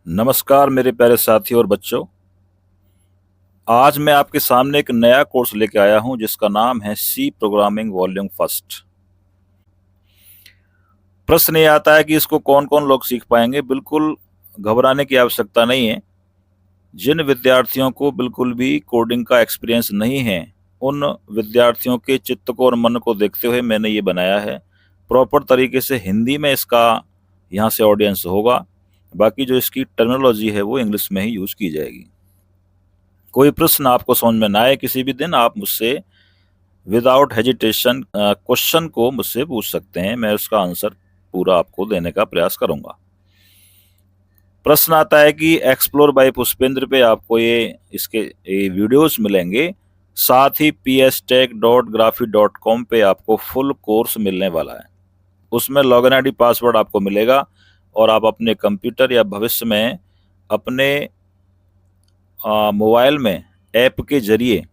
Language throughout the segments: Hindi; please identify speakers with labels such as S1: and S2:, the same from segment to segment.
S1: नमस्कार मेरे प्यारे साथी और बच्चों। आज मैं आपके सामने एक नया कोर्स लेके आया हूं जिसका नाम है सी प्रोग्रामिंग वॉल्यूम फर्स्ट। प्रश्न ये आता है कि इसको कौन कौन लोग सीख पाएंगे। बिल्कुल घबराने की आवश्यकता नहीं है। जिन विद्यार्थियों को बिल्कुल भी कोडिंग का एक्सपीरियंस नहीं है, उन विद्यार्थियों के चित्त को और मन को देखते हुए मैंने ये बनाया है। प्रॉपर तरीके से हिंदी में इसका यहाँ से ऑडियंस होगा, बाकी जो इसकी टर्मिनोलॉजी है वो इंग्लिश में ही यूज की जाएगी। कोई प्रश्न आपको समझ में ना आए किसी भी दिन, आप मुझसे विदाउट हेजिटेशन क्वेश्चन को मुझसे पूछ सकते हैं। मैं उसका आंसर पूरा आपको देने का प्रयास करूंगा। प्रश्न आता है कि एक्सप्लोर बाय पुष्पेंद्र पे आपको इसके वीडियोस मिलेंगे, साथ ही pstech.graphy.com पे आपको फुल कोर्स मिलने वाला है। उसमें लॉगिन आईडी पासवर्ड आपको मिलेगा और आप अपने कंप्यूटर या भविष्य में अपने मोबाइल में ऐप के जरिए,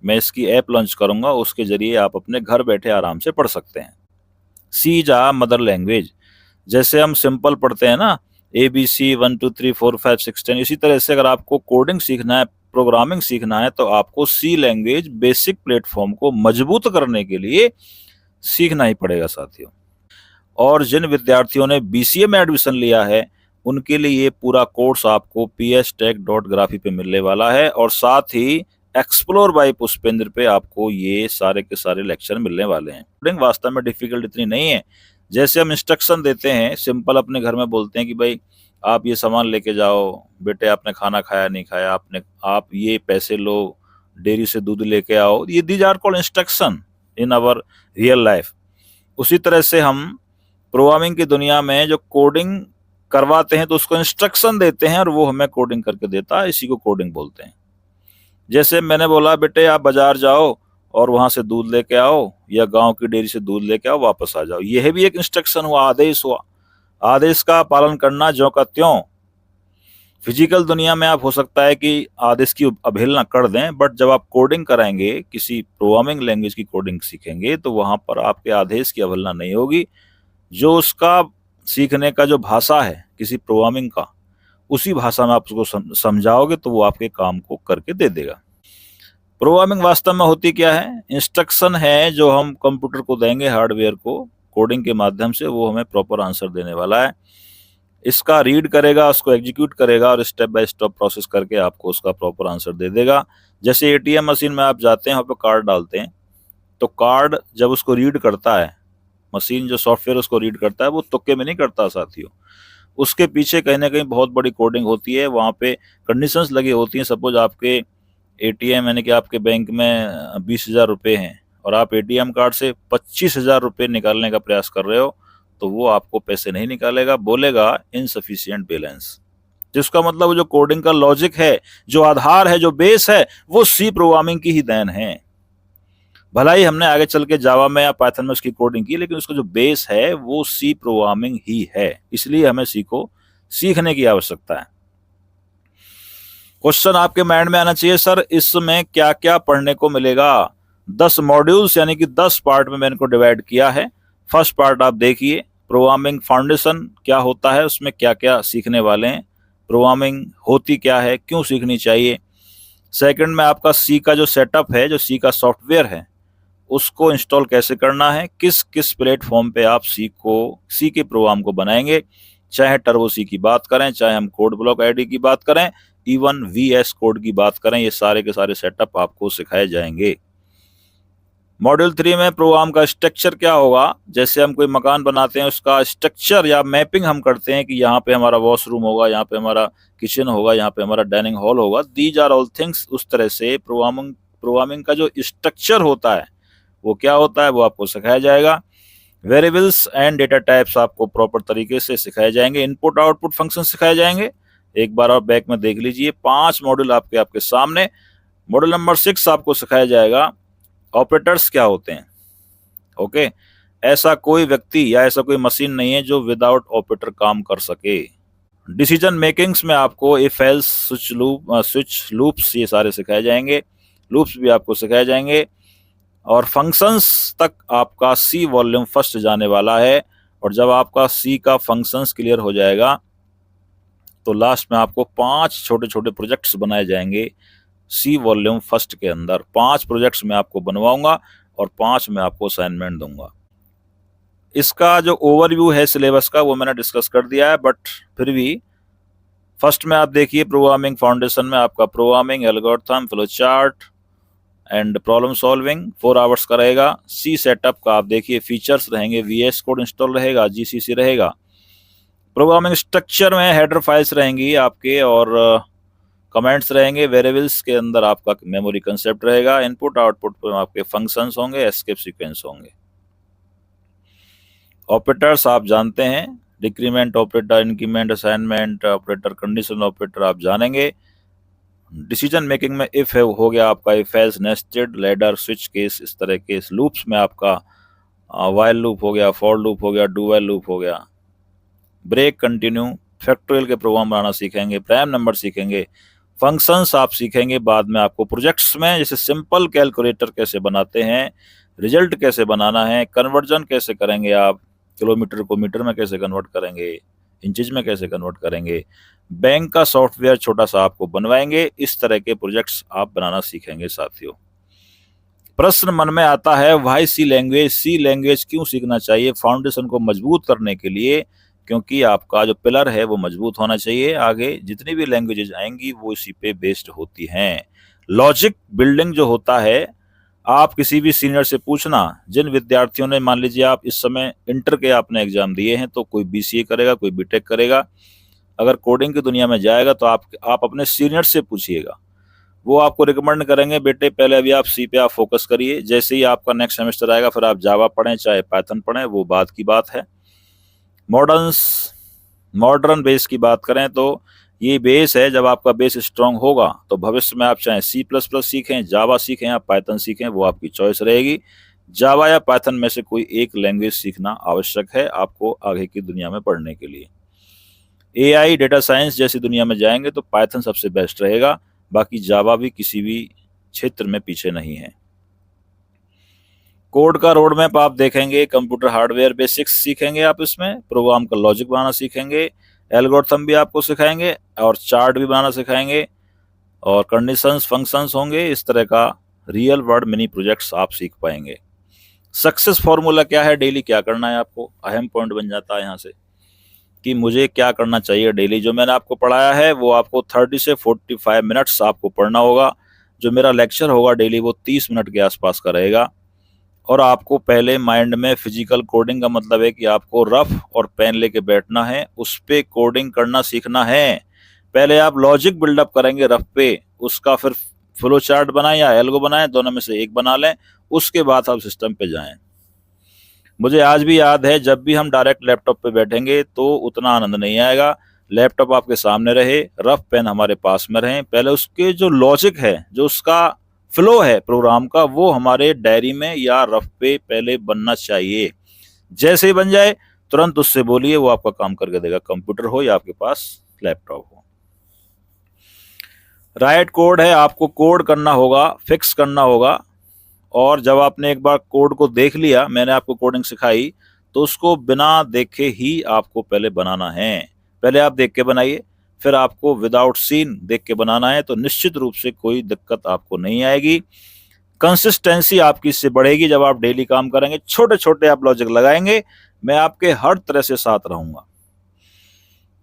S1: मैं इसकी ऐप लॉन्च करूंगा, उसके जरिए आप अपने घर बैठे आराम से पढ़ सकते हैं। सी इज आ मदर लैंग्वेज। जैसे हम सिंपल पढ़ते हैं ना, ABC 1 2 3 4 5 6 10, इसी तरह से अगर आपको कोडिंग सीखना है, प्रोग्रामिंग सीखना है, तो आपको सी लैंग्वेज बेसिक प्लेटफॉर्म को मजबूत करने के लिए सीखना ही पड़ेगा साथियों। और जिन विद्यार्थियों ने BCA में एडमिशन लिया है, उनके लिए ये पूरा कोर्स आपको pstech.graphy पे मिलने वाला है, और साथ ही एक्सप्लोर बाय पुष्पेंद्र पे आपको ये सारे के सारे लेक्चर मिलने वाले हैं। कोडिंग वास्तव में डिफिकल्ट इतनी नहीं है। जैसे हम इंस्ट्रक्शन देते हैं, सिंपल अपने घर में बोलते हैं कि भाई आप ये सामान लेके जाओ, बेटे आपने खाना खाया नहीं खाया, आप ये पैसे लो, डेयरी से दूध लेके आओ, ये these are called instruction in our real life. उसी तरह से हम प्रोग्रामिंग की दुनिया में जो कोडिंग करवाते हैं तो उसको इंस्ट्रक्शन देते हैं और वो हमें कोडिंग करके देता है, इसी को कोडिंग बोलते हैं। जैसे मैंने बोला बेटे आप बाजार जाओ और वहां से दूध लेके आओ, या गांव की डेयरी से दूध लेके आओ, वापस आ जाओ, यह भी एक इंस्ट्रक्शन हुआ, आदेश हुआ। आदेश का पालन करना ज्यों का त्यों। फिजिकल दुनिया में आप हो सकता है कि आदेश की अवहेलना कर दें, बट जब आप कोडिंग कराएंगे, किसी प्रोग्रामिंग लैंग्वेज की कोडिंग सीखेंगे, तो वहां पर आपके आदेश की अवहेलना नहीं होगी। जो उसका सीखने का जो भाषा है किसी प्रोग्रामिंग का, उसी भाषा में आप उसको समझाओगे तो वो आपके काम को करके दे देगा। प्रोग्रामिंग वास्तव में होती क्या है? इंस्ट्रक्शन है जो हम कंप्यूटर को देंगे, हार्डवेयर को, कोडिंग के माध्यम से वो हमें प्रॉपर आंसर देने वाला है। इसका रीड करेगा, उसको एग्जीक्यूट करेगा और स्टेप बाय स्टेप प्रोसेस करके आपको उसका प्रॉपर आंसर दे देगा। जैसे ATM मशीन में आप जाते हैं, वहाँ पे कार्ड डालते हैं, तो कार्ड जब उसको रीड करता है, मशीन जो सॉफ्टवेयर उसको रीड करता है, वो तुक्के में नहीं करता साथियों। उसके पीछे कहीं ना कहीं बहुत बड़ी कोडिंग होती है, वहाँ पे कंडीशंस लगी होती हैं। सपोज आपके ATM यानी कि आपके बैंक में 20,000 रुपये हैं और आप ATM कार्ड से 25,000 रुपये निकालने का प्रयास कर रहे हो, तो वो आपको पैसे नहीं निकालेगा, बोलेगा इनसफिशिएंट बैलेंस। जिसका मतलब जो कोडिंग का लॉजिक है, जो आधार है, जो बेस है, वो सी प्रोग्रामिंग की ही देन है। भला ही हमने आगे चल के जावा में या पाइथन में उसकी कोडिंग की, लेकिन उसका जो बेस है वो सी प्रोग्रामिंग ही है। इसलिए हमें सी को सीखने की आवश्यकता है। क्वेश्चन आपके माइंड में आना चाहिए, सर इसमें क्या क्या पढ़ने को मिलेगा? 10 मॉड्यूल्स यानी कि 10 पार्ट में मैंने इनको डिवाइड किया है। फर्स्ट पार्ट आप देखिए, प्रोग्रामिंग फाउंडेशन क्या होता है, उसमें क्या क्या सीखने वाले हैं, प्रोग्रामिंग होती क्या है, क्यों सीखनी चाहिए। सेकंड में आपका सी का जो सेटअप है, जो सी का सॉफ्टवेयर है, उसको इंस्टॉल कैसे करना है, किस किस प्लेटफॉर्म पे आप सी के प्रोग्राम को बनाएंगे, चाहे टर्बो सी की बात करें, चाहे हम कोड ब्लॉक आईडी की बात करें, इवन VS कोड की बात करें, ये सारे के सारे सेटअप आपको सिखाए जाएंगे। मॉड्यूल 3 में प्रोग्राम का स्ट्रक्चर क्या होगा, जैसे हम कोई मकान बनाते हैं, उसका स्ट्रक्चर या मैपिंग हम करते हैं कि यहाँ पे हमारा वॉशरूम होगा, यहाँ पे हमारा किचन होगा, यहाँ पे हमारा डाइनिंग हॉल होगा, दीज आर ऑल थिंग्स। उस तरह से प्रोग्रामिंग का जो स्ट्रक्चर होता है वो क्या होता है, वो आपको सिखाया जाएगा। वेरिएबल्स एंड डेटा टाइप्स आपको प्रॉपर तरीके से सिखाए जाएंगे। इनपुट आउटपुट फंक्शन सिखाए जाएंगे। एक बार और बैक में देख लीजिए, 5 मॉड्यूल आपके सामने। मॉड्यूल नंबर 6 आपको सिखाया जाएगा ऑपरेटर्स क्या होते हैं। ओके, ऐसा कोई व्यक्ति या ऐसा कोई मशीन नहीं है जो विदाउट ऑपरेटर काम कर सके। डिसीजन मेकिंग्स में आपको इफ एल्स, स्विच लूप्स, ये सारे सिखाए जाएंगे। लूप्स भी आपको सिखाए जाएंगे। और फंक्शंस तक आपका सी वॉल्यूम फर्स्ट जाने वाला है। और जब आपका सी का फंक्शंस क्लियर हो जाएगा तो लास्ट में आपको 5 छोटे छोटे प्रोजेक्ट्स बनाए जाएंगे सी वॉल्यूम फर्स्ट के अंदर। 5 प्रोजेक्ट्स मैं आपको बनवाऊंगा और 5 मैं आपको असाइनमेंट दूंगा। इसका जो ओवरव्यू है सिलेबस का वो मैंने डिस्कस कर दिया है, बट फिर भी फर्स्ट में आप देखिए प्रोग्रामिंग फाउंडेशन में आपका programming, algorithm, flow chart and problem solving 4 hours का रहेगा। सी सेटअप का आप देखिए फीचर्स रहेंगे, वीएस कोड इंस्टॉल रहेगा, जीसीसी रहेगा। प्रोग्रामिंग स्ट्रक्चर में हेडर फाइल्स रहेंगी आपके और कमेंट्स रहेंगे। वेरिएबल्स के अंदर आपका मेमोरी कंसेप्ट रहेगा। इनपुट आउटपुट पर आपके फंक्शंस होंगे, एस्केप सीक्वेंस होंगे। ऑपरेटर्स आप जानते हैं, decrement operator, increment, assignment operator, conditional operator आप जानेंगे। डिसीजन मेकिंग में इफ है हो गया आपका, if else, nested, ladder, switch case, इस तरह के लूप्स में आपका व्हाइल लूप हो गया, फॉर लूप हो गया, डू व्हाइल लूप हो गया। ब्रेक, कंटिन्यू, फैक्टोरियल के प्रोग्राम बनाना सीखेंगे। प्राइम नंबर सीखेंगे। फंक्शंस आप सीखेंगे बाद में। आपको प्रोजेक्ट्स में जैसे सिंपल कैलकुलेटर कैसे बनाते हैं, रिजल्ट कैसे बनाना है, कन्वर्जन कैसे करेंगे आप, किलोमीटर को मीटर में कैसे कन्वर्ट करेंगे, इंचेज में कैसे कन्वर्ट करेंगे, बैंक का सॉफ्टवेयर छोटा सा आपको बनवाएंगे। इस तरह के प्रोजेक्ट्स आप बनाना सीखेंगे साथियों। प्रश्न मन में आता है why C language, C language क्यों सीखना चाहिए? फाउंडेशन को मजबूत करने के लिए, क्योंकि आपका जो पिलर है वो मजबूत होना चाहिए। आगे जितनी भी लैंग्वेजेज आएंगी वो इसी पे बेस्ड होती हैं। लॉजिक बिल्डिंग जो होता है, आप किसी भी सीनियर से पूछना, जिन विद्यार्थियों ने मान लीजिए आप इस समय इंटर के आपने एग्जाम दिए हैं, तो कोई बीसीए करेगा, कोई बीटेक करेगा, अगर कोडिंग की दुनिया में जाएगा तो आप अपने सीनियर से पूछिएगा। वो आपको रिकमेंड करेंगे बेटे पहले अभी आप सी पे आप फोकस करिए। जैसे ही आपका नेक्स्ट सेमेस्टर आएगा फिर आप जावा पढ़ें चाहे पाइथन पढ़ें, वो बात की बात है। मॉडर्न बेस की बात करें तो ये बेस है, जब आपका बेस स्ट्रांग होगा तो भविष्य में आप चाहे C++ सीखें, जावा सीखें या पाइथन सीखें, वो आपकी चॉइस रहेगी। जावा या पाइथन में से कोई एक लैंग्वेज सीखना आवश्यक है आपको आगे की दुनिया में पढ़ने के लिए। एआई, डेटा साइंस जैसी दुनिया में जाएंगे तो पाइथन सबसे बेस्ट रहेगा, बाकी जावा भी किसी भी क्षेत्र में पीछे नहीं है। कोड का रोड मैप आप देखेंगे, कंप्यूटर हार्डवेयर बेसिक्स सीखेंगे आप, इसमें प्रोग्राम का लॉजिक बनाना सीखेंगे, एल्गोरिथम भी आपको सिखाएंगे और चार्ट भी बनाना सिखाएंगे और कंडीशंस, फंक्शंस होंगे। इस तरह का रियल वर्ल्ड मिनी प्रोजेक्ट्स आप सीख पाएंगे। सक्सेस फॉर्मूला क्या है, डेली क्या करना है आपको, अहम पॉइंट बन जाता है यहाँ से कि मुझे क्या करना चाहिए डेली। जो मैंने आपको पढ़ाया है वो आपको 30 से 45 मिनट्स आपको पढ़ना होगा। जो मेरा लेक्चर होगा डेली वो 30 मिनट के आसपास का रहेगा। और आपको पहले माइंड में फिजिकल कोडिंग का मतलब है कि आपको रफ और पेन लेके बैठना है, उस पे कोडिंग करना सीखना है। पहले आप लॉजिक बिल्डअप करेंगे रफ पे, उसका फिर फ्लो चार्ट बनाएं या एल्गो बनाएं, दोनों में से एक बना लें, उसके बाद आप सिस्टम पे जाएं। मुझे आज भी याद है जब भी हम डायरेक्ट लैपटॉप पे बैठेंगे तो उतना आनंद नहीं आएगा। लैपटॉप आपके सामने रहे, रफ पेन हमारे पास में रहे, पहले उसके जो लॉजिक है, जो उसका फ्लो है प्रोग्राम का, वो हमारे डायरी में या रफ पे पहले बनना चाहिए। जैसे ही बन जाए तुरंत उससे बोलिए, वो आपका काम करके देगा, कंप्यूटर हो या आपके पास लैपटॉप हो। राइट कोड है, आपको कोड करना होगा, फिक्स करना होगा। और जब आपने एक बार कोड को देख लिया, मैंने आपको कोडिंग सिखाई, तो उसको बिना देखे ही आपको पहले बनाना है। पहले आप देख के बनाइए, फिर आपको विदाउट सीन देख के बनाना है, तो निश्चित रूप से कोई दिक्कत आपको नहीं आएगी। कंसिस्टेंसी आपकी इससे बढ़ेगी जब आप डेली काम करेंगे, छोटे छोटे आप लॉजिक लगाएंगे। मैं आपके हर तरह से साथ रहूंगा।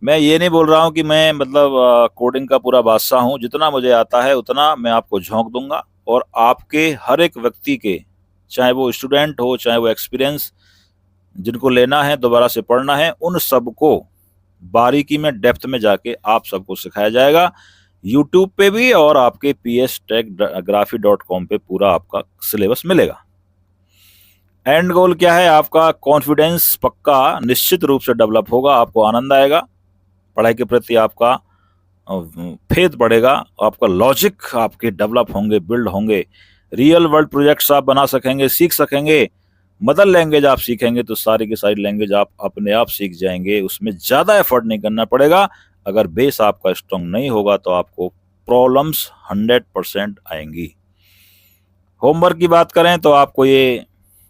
S1: मैं ये नहीं बोल रहा हूं कि मैं मतलब कोडिंग का पूरा बादशाह हूं, जितना मुझे आता है उतना मैं आपको झोंक दूंगा। और आपके हर एक व्यक्ति के, चाहे वो स्टूडेंट हो चाहे वो एक्सपीरियंस जिनको लेना है, दोबारा से पढ़ना है, उन सबको बारीकी में डेप्थ में जाके आप सबको सिखाया जाएगा। यूट्यूब पे भी और आपके pstechgraphy.com पे पूरा आपका सिलेबस मिलेगा। एंड गोल क्या है आपका? कॉन्फिडेंस पक्का निश्चित रूप से डेवलप होगा, आपको आनंद आएगा, पढ़ाई के प्रति आपका फेथ बढ़ेगा, आपका लॉजिक आपके डेवलप होंगे, बिल्ड होंगे, रियल वर्ल्ड प्रोजेक्ट्स आप बना सकेंगे, सीख सकेंगे। मदर लैंग्वेज आप सीखेंगे तो सारी की सारी लैंग्वेज आप अपने आप सीख जाएंगे, उसमें ज़्यादा एफर्ट नहीं करना पड़ेगा। अगर बेस आपका स्ट्रांग नहीं होगा तो आपको प्रॉब्लम्स 100% आएंगी। होमवर्क की बात करें तो आपको ये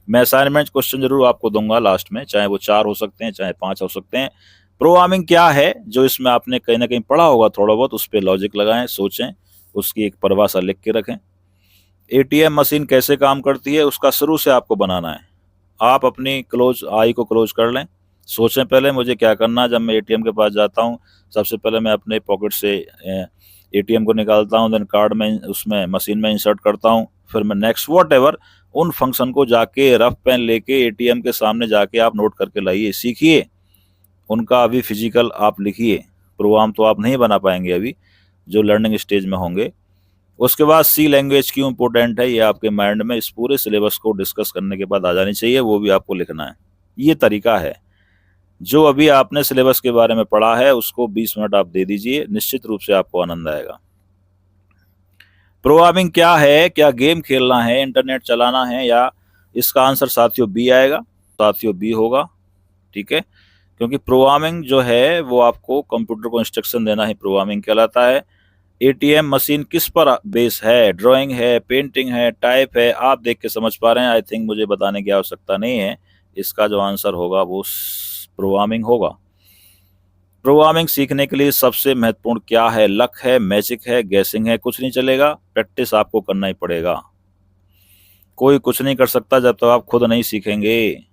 S1: मैं असाइनमेंट क्वेश्चन जरूर आपको दूंगा लास्ट में, चाहे वो 4 हो सकते हैं चाहे 5 हो सकते हैं। प्रोग्रामिंग क्या है, जो इसमें आपने कहीं ना कहीं पढ़ा होगा थोड़ा बहुत, उस पर लॉजिक लगाएं, सोचें, उसकी एक परिभाषा लिख के रखें। एटीएम मशीन कैसे काम करती है उसका शुरू से आपको बनाना है। आप अपनी आई को क्लोज कर लें, सोचें पहले मुझे क्या करना है। जब मैं एटीएम के पास जाता हूँ, सबसे पहले मैं अपने पॉकेट से एटीएम को निकालता हूँ, देन कार्ड में उसमें मशीन में इंसर्ट करता हूँ, फिर मैं नेक्स्ट वॉट एवर उन फंक्शन को जाके रफ पेन लेके एटीएम के सामने जाके आप नोट करके लाइए, सीखिए उनका। अभी फिजिकल आप लिखिए, प्रोग्राम तो आप नहीं बना पाएंगे अभी, जो लर्निंग स्टेज में होंगे। उसके बाद सी लैंग्वेज क्यों इंपॉर्टेंट है, ये आपके माइंड में इस पूरे सिलेबस को डिस्कस करने के बाद आ जानी चाहिए, वो भी आपको लिखना है। ये तरीका है। जो अभी आपने सिलेबस के बारे में पढ़ा है उसको 20 मिनट आप दे दीजिए, निश्चित रूप से आपको आनंद आएगा। प्रोग्रामिंग क्या है, क्या गेम खेलना है, इंटरनेट चलाना है, या इसका आंसर साथियों बी आएगा, साथियों बी होगा, ठीक है। क्योंकि प्रोग्रामिंग जो है वो आपको कंप्यूटर को इंस्ट्रक्शन देना ही प्रोग्रामिंग कहलाता है। एटीएम मशीन किस पर बेस है, ड्राइंग है, पेंटिंग है, टाइप है, आप देख के समझ पा रहे हैं। आई थिंक मुझे बताने की आवश्यकता नहीं है, इसका जो आंसर होगा वो प्रोग्रामिंग होगा। प्रोग्रामिंग सीखने के लिए सबसे महत्वपूर्ण क्या है, लक है, मैजिक है, गैसिंग है, कुछ नहीं चलेगा, प्रैक्टिस आपको करना ही पड़ेगा। कोई कुछ नहीं कर सकता जब तक आप खुद नहीं सीखेंगे।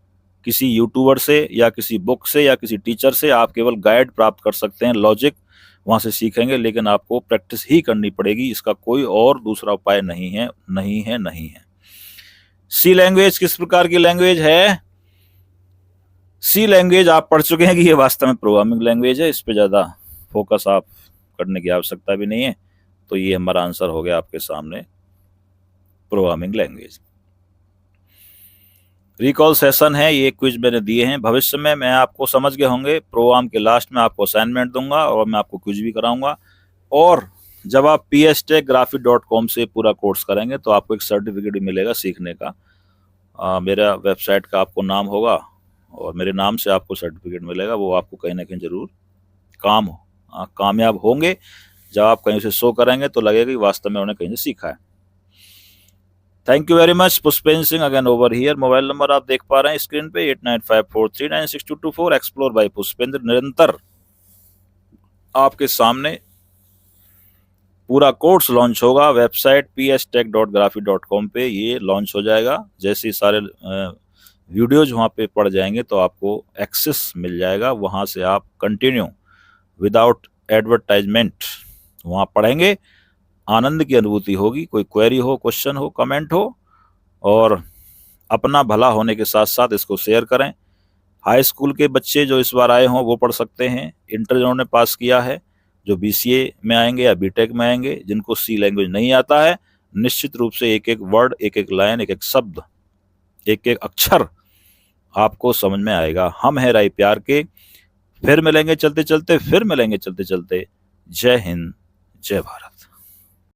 S1: किसी यूट्यूबर से या किसी बुक से या किसी टीचर से आप केवल गाइड प्राप्त कर सकते हैं, लॉजिक वहां से सीखेंगे, लेकिन आपको प्रैक्टिस ही करनी पड़ेगी, इसका कोई और दूसरा उपाय नहीं है, नहीं है, नहीं है। सी लैंग्वेज किस प्रकार की लैंग्वेज है? सी लैंग्वेज आप पढ़ चुके हैं कि ये वास्तव में प्रोग्रामिंग लैंग्वेज है, इस पे ज़्यादा फोकस आप करने की आवश्यकता भी नहीं है। तो ये हमारा आंसर हो गया आपके सामने, प्रोग्रामिंग लैंग्वेज। रिकॉल सेशन है, ये क्विज मैंने दिए हैं। भविष्य में मैं आपको समझ गए होंगे, प्रोग्राम के लास्ट में आपको असाइनमेंट दूंगा और मैं आपको क्विज भी कराऊंगा। और जब आप pstechgraphy.com से पूरा कोर्स करेंगे तो आपको एक सर्टिफिकेट भी मिलेगा सीखने का। मेरा वेबसाइट का आपको नाम होगा और मेरे नाम से आपको सर्टिफिकेट मिलेगा, वो आपको कहीं ना कहीं जरूर कामयाब होंगे। जब आप कहीं से शो करेंगे तो लगेगा कि वास्तव में उन्हें कहीं से सीखा है। Thank you very much. Pushpendra Singh again over here. Mobile number आप देख पा रहे हैं स्क्रीन पे 8954396224। एक्सप्लोर बाय पुष्पेंद्र निरंतर आपके सामने पूरा कोर्स लॉन्च होगा। वेबसाइट pstech.graphy.com पे ये लॉन्च हो जाएगा। जैसे सारे वीडियोज वहाँ पे पड़ जाएंगे तो आपको एक्सेस मिल जाएगा, वहाँ से आप कंटिन्यू विदाउट एडवर्टाइजमेंट वहाँ पढ़ेंगे, आनंद की अनुभूति होगी। कोई क्वेरी हो, क्वेश्चन हो, कमेंट हो, और अपना भला होने के साथ साथ इसको शेयर करें। हाई स्कूल के बच्चे जो इस बार आए हों वो पढ़ सकते हैं, इंटर जिन्होंने पास किया है, जो बीसीए में आएंगे या बीटेक में आएंगे, जिनको सी लैंग्वेज नहीं आता है, निश्चित रूप से एक एक वर्ड, एक एक लाइन, एक एक शब्द, एक एक अक्षर आपको समझ में आएगा। हम हैं राय प्यार के। फिर मिलेंगे चलते चलते, फिर मिलेंगे चलते चलते। जय हिंद, जय भारत।